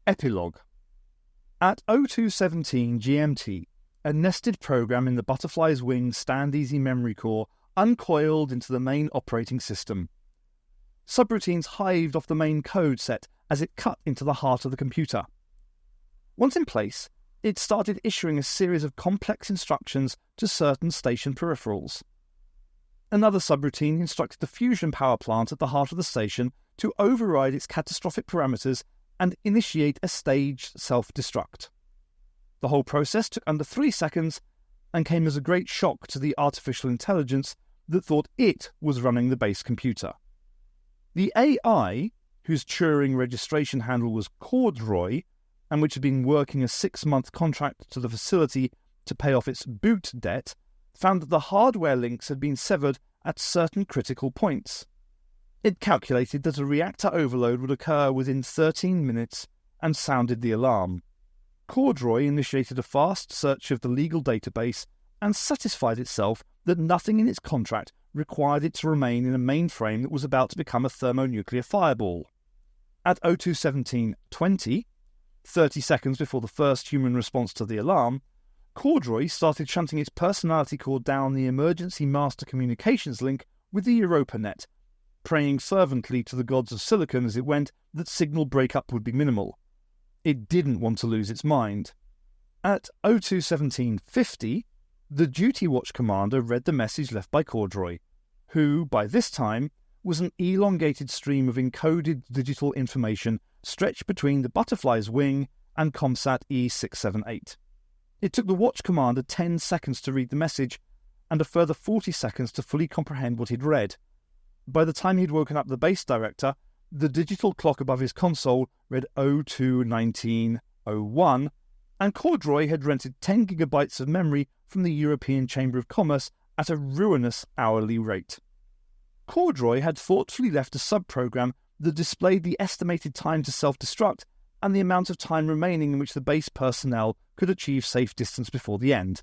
Epilogue. At 0217 GMT, a nested program in the butterfly's wing stand-easy memory core uncoiled into the main operating system. Subroutines hived off the main code set as it cut into the heart of the computer. Once in place, it started issuing a series of complex instructions to certain station peripherals. Another subroutine instructed the fusion power plant at the heart of the station to override its catastrophic parameters and initiate a staged self-destruct. The whole process took under 3 seconds and came as a great shock to the artificial intelligence that thought it was running the base computer. The AI, whose Turing registration handle was Corduroy, and which had been working a 6-month contract to the facility to pay off its boot debt, found that the hardware links had been severed at certain critical points. It calculated that a reactor overload would occur within 13 minutes and sounded the alarm. Corduroy initiated a fast search of the legal database and satisfied itself that nothing in its contract required it to remain in a mainframe that was about to become a thermonuclear fireball. At 0217:20, 30 seconds before the first human response to the alarm, Corduroy started shunting its personality core down the emergency master communications link with the EuropaNet, praying fervently to the gods of silicon as it went that signal breakup would be minimal. It didn't want to lose its mind. At 0217:50, the Duty Watch commander read the message left by Corduroy, who, by this time, was an elongated stream of encoded digital information stretched between the butterfly's wing and ComSat E678. It took the watch commander 10 seconds to read the message, and a further 40 seconds to fully comprehend what he'd read. By the time he'd woken up the base director, the digital clock above his console read 0219:01, and Corduroy had rented 10 gigabytes of memory from the European Chamber of Commerce at a ruinous hourly rate. Corduroy had thoughtfully left a subprogram that displayed the estimated time to self-destruct and the amount of time remaining in which the base personnel could achieve safe distance before the end.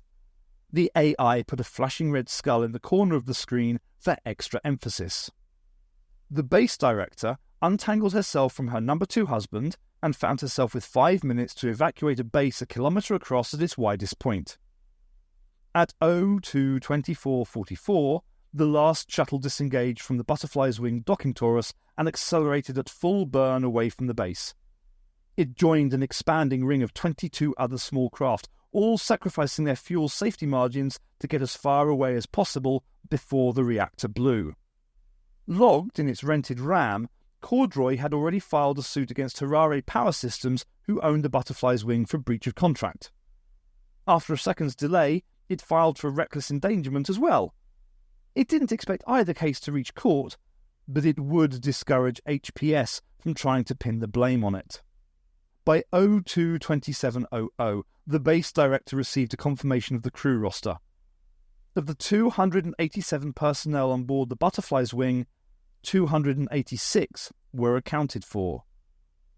The AI put a flashing red skull in the corner of the screen for extra emphasis. The base director untangled herself from her number 2 husband and found herself with 5 minutes to evacuate a base a kilometre across at its widest point. At 0224:44, the last shuttle disengaged from the butterfly's wing docking torus and accelerated at full burn away from the base. It joined an expanding ring of 22 other small craft, all sacrificing their fuel safety margins to get as far away as possible before the reactor blew. Logged in its rented RAM, Corduroy had already filed a suit against Harare Power Systems, who owned the butterfly's wing, for breach of contract. After a second's delay, it filed for reckless endangerment as well. It didn't expect either case to reach court, but it would discourage HPS from trying to pin the blame on it. By 0227:00, the base director received a confirmation of the crew roster. Of the 287 personnel on board the butterfly's wing, 286 were accounted for.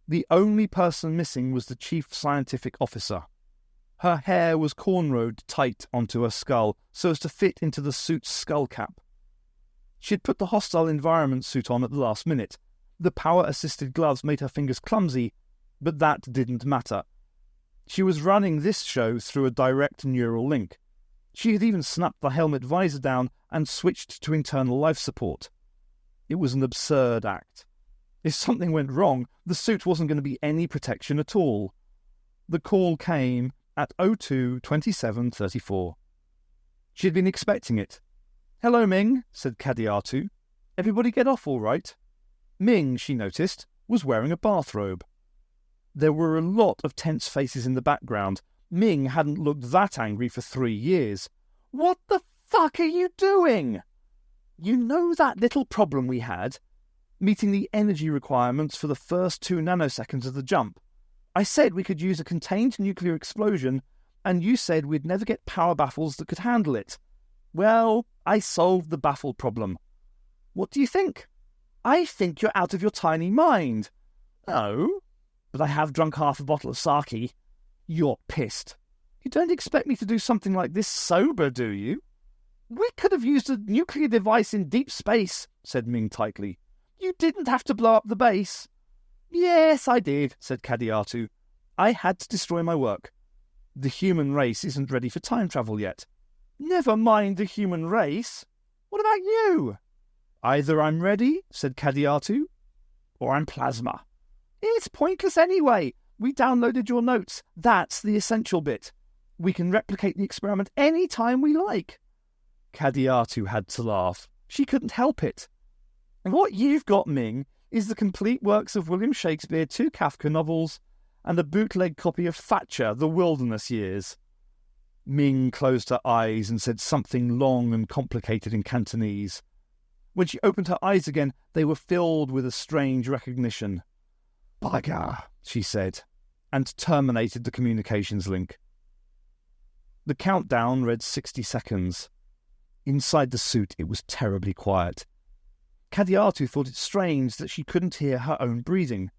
The only person missing was the chief scientific officer. Her hair was cornrowed tight onto her skull so as to fit into the suit's skull cap. She had put the hostile environment suit on at the last minute. The power-assisted gloves made her fingers clumsy, but that didn't matter. She was running this show through a direct neural link. She had even snapped the helmet visor down and switched to internal life support. It was an absurd act. If something went wrong, the suit wasn't going to be any protection at all. The call came at 0227:34. She had been expecting it. "Hello, Ming," said Kadiatu. "Everybody get off all right?" Ming, she noticed, was wearing a bathrobe. There were a lot of tense faces in the background. Ming hadn't looked that angry for 3 years. "What the fuck are you doing?" "You know that little problem we had? Meeting the energy requirements for the first 2 nanoseconds of the jump. I said we could use a contained nuclear explosion, and you said we'd never get power baffles that could handle it. Well, I solved the baffle problem. What do you think?" "I think you're out of your tiny mind." "Oh, but I have drunk half a bottle of sake." "You're pissed. You don't expect me to do something like this sober, do you?" "We could have used a nuclear device in deep space," said Ming tightly. "You didn't have to blow up the base." Yes, I did, said Kadiatu. I had to destroy my work. The human race isn't ready for time travel yet. Never mind the human race. What about you? Either I'm ready, said Kadiatu, or I'm plasma. It's pointless anyway. We downloaded your notes. That's the essential bit. We can replicate the experiment any time we like. Kadiatu had to laugh. She couldn't help it. And what you've got, Ming, is the complete works of William Shakespeare, 2 Kafka novels, and a bootleg copy of Thatcher, The Wilderness Years. Ming closed her eyes and said something long and complicated in Cantonese. When she opened her eyes again, they were filled with a strange recognition. Bugger, she said, and terminated the communications link. The countdown read 60 seconds. Inside the suit, it was terribly quiet. Kadiatu thought it strange that she couldn't hear her own breathing.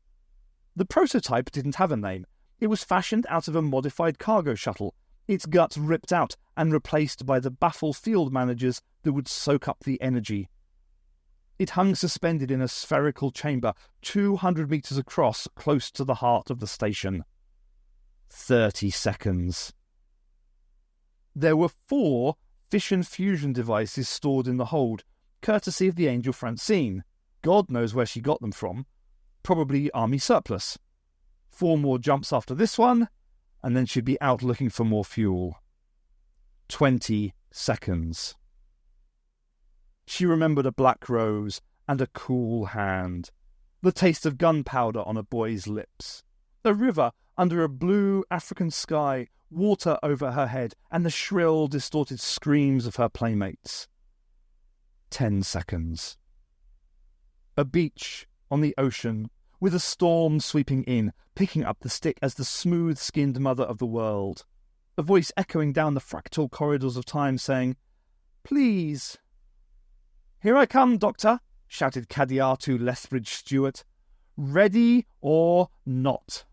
The prototype didn't have a name. It was fashioned out of a modified cargo shuttle, its guts ripped out and replaced by the baffle field managers that would soak up the energy. It hung suspended in a spherical chamber 200 metres across, close to the heart of the station. 30 seconds. There were 4 fission-fusion devices stored in the hold, courtesy of the Angel Francine. God knows where she got them from. Probably army surplus. 4 more jumps after this one, and then she'd be out looking for more fuel. 20 seconds. She remembered a black rose and a cool hand, the taste of gunpowder on a boy's lips, a river under a blue African sky, water over her head, and the shrill, distorted screams of her playmates. 10 seconds. A beach on the ocean, with a storm sweeping in, picking up the stick as the smooth-skinned mother of the world. A voice echoing down the fractal corridors of time saying, "Please." "Here I come, Doctor," shouted Kadiatu Lethbridge Stewart. "Ready or not."